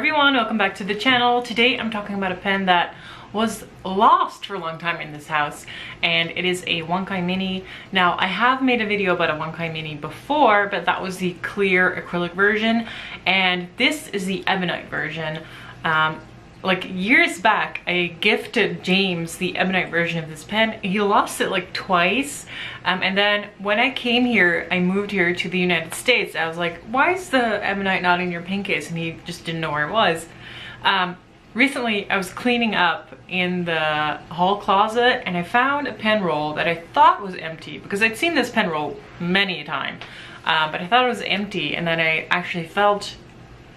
everyone, welcome back to the channel. Today I'm talking about a pen that was lost for a long time in this house, and it is a Wancai Mini. Now, I have made a video about a Wancai Mini before, but that was the clear acrylic version, and this is the Ebonite version. Like years back, I gifted James the Ebonite version of this pen. He lost it like twice, and then when I came here, I moved here to the United States. I was like, why is the Ebonite not in your pen case? And he just didn't know where it was. Recently, I was cleaning up in the hall closet and I found a pen roll that I thought was empty because I'd seen this pen roll many a time, but I thought it was empty, and then I actually felt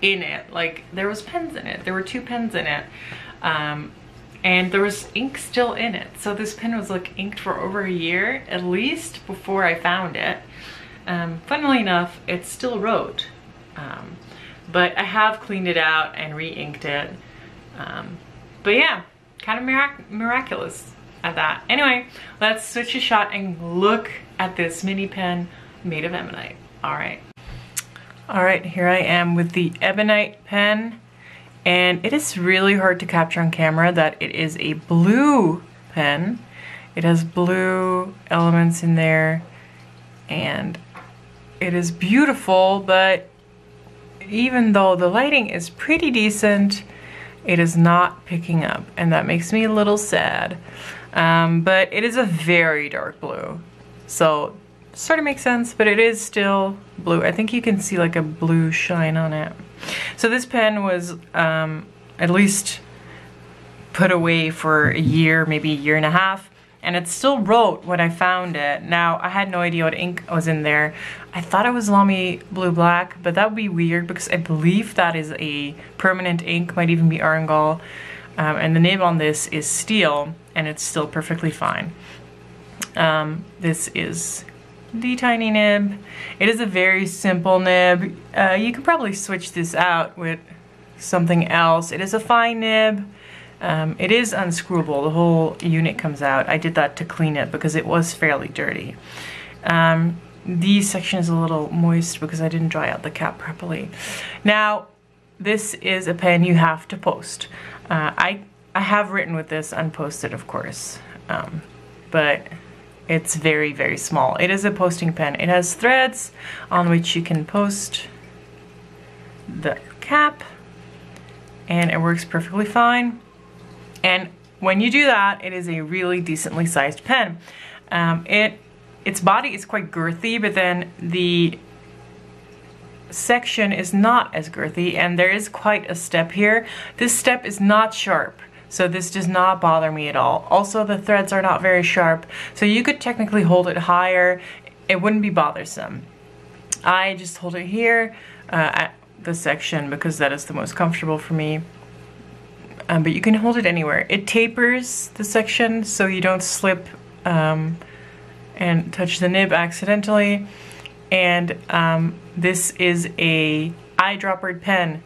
in it, like there was pens in it. There were 2 pens in it, and there was ink still in it. So this pen was like inked for over a year at least before I found it. Funnily enough, it still wrote, but I have cleaned it out and re-inked it. But yeah, kind of miraculous at that. Anyway, let's switch a shot and look at this mini pen made of Ebonite. Alright, here I am with the Ebonite pen, and it is really hard to capture on camera that it is a blue pen. It has blue elements in there, and it is beautiful, but even though the lighting is pretty decent, it is not picking up, and that makes me a little sad. But it is a very dark blue, so sort of makes sense, but it is still blue. I think you can see like a blue shine on it. So this pen was at least put away for a year, maybe a year and a half, and it still wrote when I found it. Now, I had no idea what ink was in there. I thought it was Lamy Blue Black, but that would be weird because I believe that is a permanent ink, might even be Arngol, and the nib on this is steel, and it's still perfectly fine. This is the tiny nib. It is a very simple nib. You can probably switch this out with something else. It is a fine nib. It is unscrewable. The whole unit comes out. I did that to clean it because it was fairly dirty. The section is a little moist because I didn't dry out the cap properly. Now, this is a pen you have to post. I have written with this unposted, of course, but it's very, very small. It is a posting pen. It has threads on which you can post the cap, and it works perfectly fine. And when you do that, it is a really decently sized pen. Its body is quite girthy, but then the section is not as girthy, and there is quite a step here. This step is not sharp, so this does not bother me at all. Also, the threads are not very sharp, so you could technically hold it higher. It wouldn't be bothersome. I just hold it here at the section because that is the most comfortable for me. But you can hold it anywhere. It tapers the section so you don't slip and touch the nib accidentally. And this is a eyedroppered pen.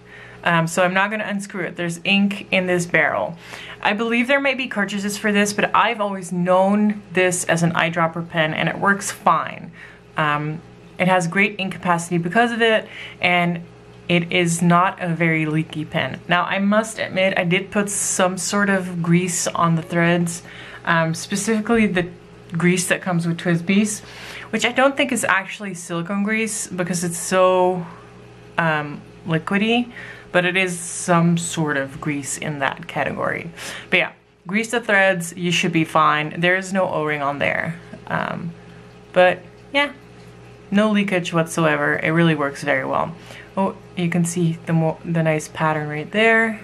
So I'm not going to unscrew it. There's ink in this barrel. I believe there might be cartridges for this, but I've always known this as an eyedropper pen, and it works fine. It has great ink capacity because of it, and it is not a very leaky pen. Now, I must admit, I did put some sort of grease on the threads, specifically the grease that comes with TWSBIs, which I don't think is actually silicone grease because it's so liquidy, but it is some sort of grease in that category. But yeah, grease the threads, you should be fine. There is no O-ring on there. But yeah, no leakage whatsoever. It really works very well. Oh, you can see the nice pattern right there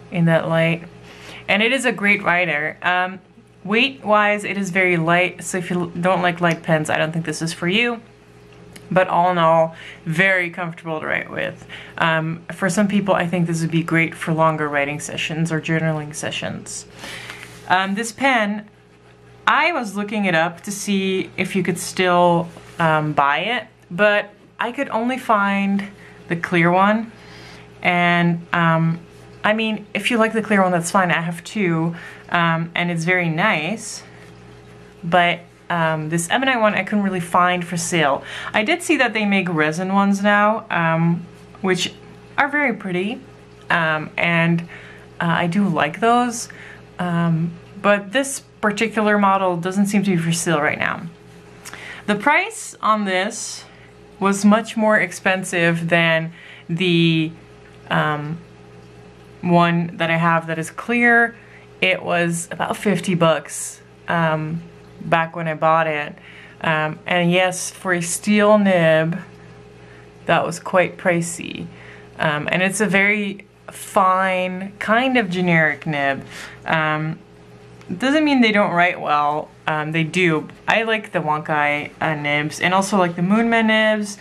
in that light. And it is a great writer. Weight-wise, it is very light, so if you don't like light pens, I don't think this is for you. But all in all, very comfortable to write with. For some people, I think this would be great for longer writing sessions or journaling sessions. This pen, I was looking it up to see if you could still buy it, but I could only find the clear one. And I mean, if you like the clear one, that's fine. I have 2, and it's very nice. But this Ebonite one I couldn't really find for sale. I did see that they make resin ones now, which are very pretty. and I do like those, but this particular model doesn't seem to be for sale right now. The price on this was much more expensive than the one that I have that is clear. It was about 50 bucks back when I bought it. And yes, for a steel nib, that was quite pricey. And it's a very fine, kind of generic nib. Doesn't mean they don't write well. They do. I like the Wancai nibs, and also like the Moonman nibs.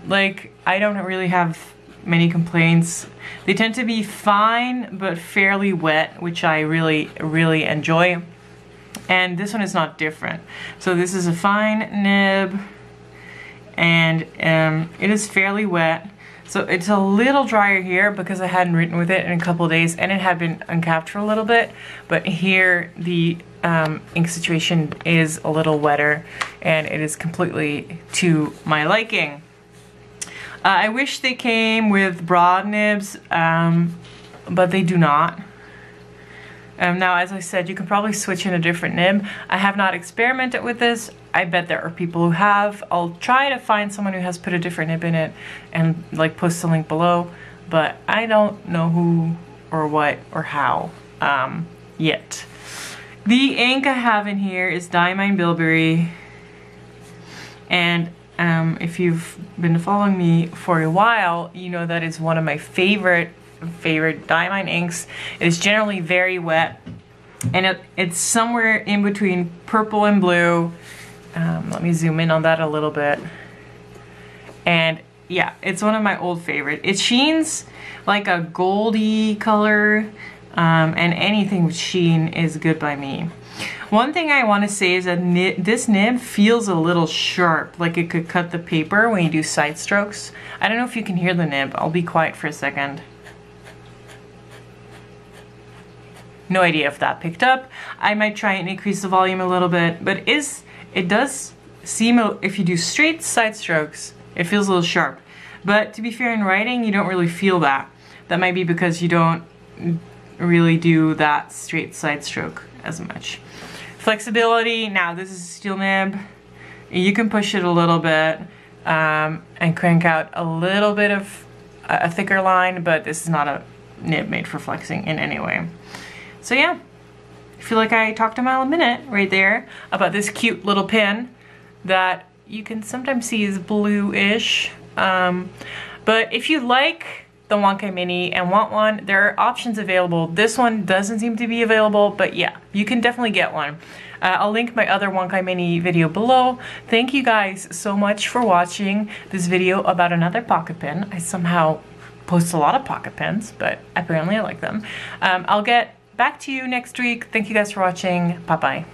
Like, I don't really have many complaints. They tend to be fine but fairly wet, which I really enjoy. And this one is not different. So this is a fine nib, and it is fairly wet. So it's a little drier here because I hadn't written with it in a couple of days, and it had been uncapped for a little bit. But here the ink situation is a little wetter, and it is completely to my liking. I wish they came with broad nibs, but they do not. Now, as I said, you can probably switch in a different nib. I have not experimented with this. I bet there are people who have. I'll try to find someone who has put a different nib in it and like post the link below, but I don't know who or what or how yet. The ink I have in here is Diamine Bilberry, and if you've been following me for a while, you know that is one of my favorite Diamine inks. It is generally very wet, and it's somewhere in between purple and blue. Let me zoom in on that a little bit. And yeah, it's one of my old favorites. It sheens like a goldy color, and anything with sheen is good by me. One thing I want to say is that this nib feels a little sharp, like it could cut the paper when you do side strokes. I don't know if you can hear the nib. I'll be quiet for a second. No idea if that picked up. I might try and increase the volume a little bit, but it does seem, if you do straight side strokes, it feels a little sharp. But to be fair, in writing, you don't really feel that. That might be because you don't really do that straight side stroke as much. Flexibility, now this is a steel nib. You can push it a little bit and crank out a little bit of a thicker line, but this is not a nib made for flexing in any way. So yeah, I feel like I talked a mile a minute right there about this cute little pin that you can sometimes see is blue-ish. But if you like the Wancai Mini and want one, there are options available. This one doesn't seem to be available, but yeah, you can definitely get one. I'll link my other Wancai Mini video below. Thank you guys so much for watching this video about another pocket pen. I somehow post a lot of pocket pens, but apparently I like them. I'll get back to you next week. Thank you guys for watching. Bye-bye.